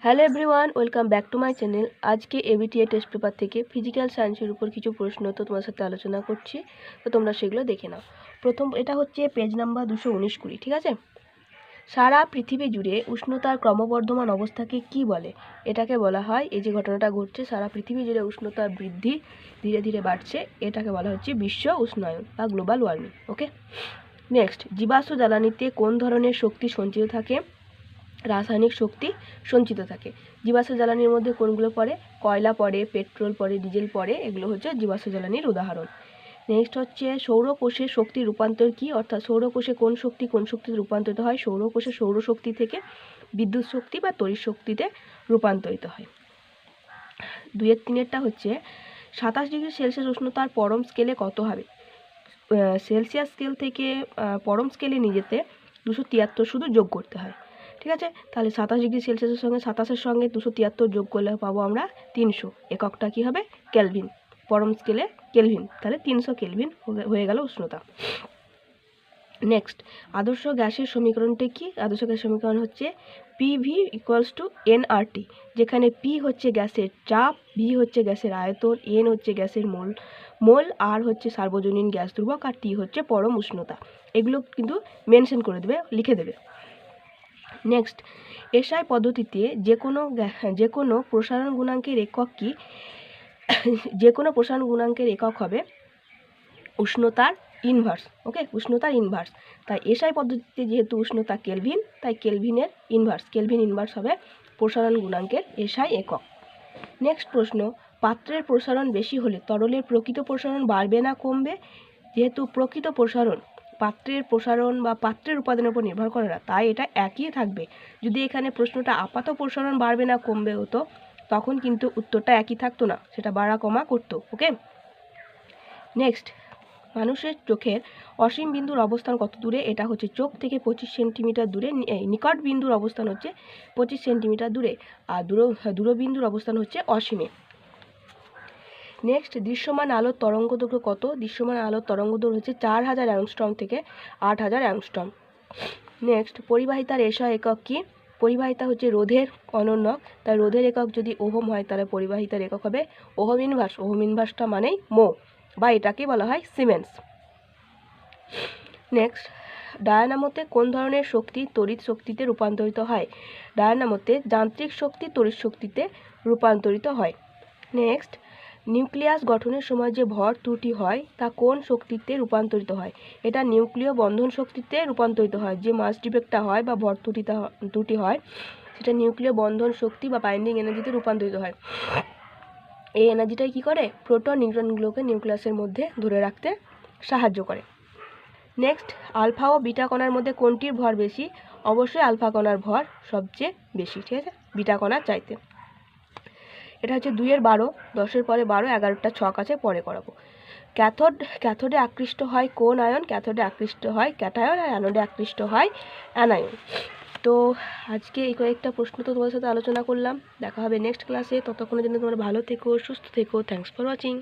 Hello everyone, welcome back to my channel. আজকে ABTA test paper থেকে physical সায়েন্সের উপর কিছু প্রশ্ন তো তোমার সাথে আলোচনা করছি, তো তোমরা সেগুলো দেখে নাও। প্রথম এটা হচ্ছে পেজ নাম্বার 219-20, ঠিক আছে। সারা পৃথিবী জুড়ে উষ্ণতার ক্রমবর্ধমান অবস্থাকে কি বলে? এটাকে বলা হয়, এই যে ঘটনাটা ঘটছে সারা পৃথিবী জুড়ে উষ্ণতার বৃদ্ধি ধীরে ধীরে বাড়ছে, এটাকে বলা হচ্ছে বিশ্ব উষ্ণায়ন বা গ্লোবাল ওয়ার্মিং। ওকে, নেক্সট, জীবাশ্ম জ্বালানিতে কোন ধরনের শক্তি সঞ্চিত থাকে? রাসায়নিক শক্তি সঞ্চিত থাকে। জীবাশ্ম জ্বালানির মধ্যে কোনগুলো পড়ে? কয়লা পড়ে, পেট্রোল পড়ে, ডিজেল পড়ে, এগুলো হচ্ছে জীবাশ্ম জ্বালানির উদাহরণ। নেক্সট হচ্ছে সৌরকোষে শক্তি রূপান্তর কি? অর্থাৎ সৌরকোষে কোন শক্তিতে রূপান্তরিত হয়? সৌরকোষে সৌরশক্তি থেকে বিদ্যুৎ শক্তি বা তড়িৎ শক্তিতে রূপান্তরিত হয়। 2-3 হচ্ছে 27 ডিগ্রি সেলসিয়াস উষ্ণতার পরম স্কেলে কত হবে? সেলসিয়াস স্কেল থেকে পরম স্কেলে নিয়ে যেতে 273 শুধু যোগ করতে হয়, ঠিক আছে। তাহলে 27 ডিগ্রি সেলসিয়াসের সঙ্গে 27-এর সঙ্গে 273 যোগ করলে পাবো আমরা 300। এককটা কি হবে? কেলভিন। পরম স্কেলে কেলভিন, তাহলে 300 কেলভিন হয়ে গেল উষ্ণতা। নেক্সট, আদর্শ গ্যাসের সমীকরণটি কি? আদর্শ গ্যাসের সমীকরণ হচ্ছে পিভি ইকুয়ালস টু এনআরটি, যেখানে পি হচ্ছে গ্যাসের চাপ, ভি হচ্ছে গ্যাসের আয়তন, এন হচ্ছে গ্যাসের মোল, আর হচ্ছে সার্বজনীন গ্যাস ধ্রুবক, আর টি হচ্ছে পরম উষ্ণতা। এগুলো কিন্তু মেনশন করে দেবে, লিখে দেবে। নেক্সট, এসআই পদ্ধতিতে যে কোনো প্রসারণ গুণাঙ্কের একক কি? যে কোনো প্রসারণ গুণাঙ্কের একক হবে উষ্ণতার ইনভার্স। ওকে, উষ্ণতার ইনভার্স। তাই এসআই পদ্ধতিতে যেহেতু উষ্ণতা কেলভিন, তাই কেলভিন ইনভার্স হবে প্রসারণ গুণাঙ্কের এসআই একক। নেক্সট প্রশ্ন, পাত্রের প্রসারণ বেশি হলে তরলের প্রকৃত প্রসারণ বাড়বে না কমবে? যেহেতু প্রকৃত প্রসারণ পাত্রের প্রসারণ বা পাত্রের উপাদানের উপর নির্ভর করে না, তাই এটা একই থাকবে। যদি এখানে প্রশ্নটা আপাত প্রসারণ বাড়বে না কমবে হতো, তখন কিন্তু উত্তরটা একই থাকতো না, সেটা বাড়া কমা করতো। ওকে, নেক্সট, মানুষের চোখের অসীম বিন্দুর অবস্থান কত দূরে? এটা হচ্ছে চোখ থেকে 25 সেন্টিমিটার দূরে। নিকট বিন্দুর অবস্থান হচ্ছে 25 সেন্টিমিটার দূরে, আর দূরবিন্দুর অবস্থান হচ্ছে অসীমে। নেক্সট, দৃশ্যমান আলোর তরঙ্গ দৈর্ঘ্য কত? দৃশ্যমান আলোর তরঙ্গ দৈর্ঘ্য হচ্ছে 4000 অ্যাংস্ট্রম থেকে 8000 অ্যাংস্ট্রম। নেক্সট, পরিবাহিতার এসআই একক কি? পরিবাহিতা হচ্ছে রোধের অনন্যক, তাই রোধের একক যদি ওহম হয় তাহলে পরিবাহিতার একক হবে ওহম ইনভার্স। ওহম ইনভার্সটা মানেই মো, বা এটাকে বলা হয় সিমেন্স। নেক্সট, ডায়নামোতে কোন ধরনের শক্তি তড়িৎ শক্তিতে রূপান্তরিত হয়? ডায়নামোতে যান্ত্রিক শক্তি তড়িৎ শক্তিতে রূপান্তরিত হয়। নেক্সট, নিউক্লিয়াস গঠনের সময় যে ভর ত্রুটি হয় তা কোন শক্তিতে রূপান্তরিত হয়? এটা নিউক্লিয় বন্ধন শক্তিতে রূপান্তরিত হয়। যে মাস ডিফেক্টটা হয় বা ভর ত্রুটি হয়, সেটা নিউক্লিয় বন্ধন শক্তি বা বাইন্ডিং এনার্জিতে রূপান্তরিত হয়। এই এনার্জিটাই কী করে? প্রোটন নিউট্রনগুলোকে নিউক্লিয়াসের মধ্যে ধরে রাখতে সাহায্য করে। নেক্সট, আলফা ও বিটা কণার মধ্যে কোনটির ভর বেশি? অবশ্যই আলফা কণার ভর সবচেয়ে বেশি, ঠিক আছে, বিটা কণার চাইতে। এটা হচ্ছে 2-12, 10-এর পরে 12, 11টা ছক আছে, পরে করাবো। ক্যাথোডে আকৃষ্ট হয় কোন আয়ন? ক্যাথোডে আকৃষ্ট হয় ক্যাটায়ন, আর অ্যানোডে আকৃষ্ট হয় অ্যানায়ন। তো আজকে এই কয়েকটা প্রশ্ন তো তোমাদের সাথে আলোচনা করলাম। দেখা হবে নেক্সট ক্লাসে, ততক্ষণের জন্য তোমরা ভালো থেকো, সুস্থ থেকো। Thanks for watching.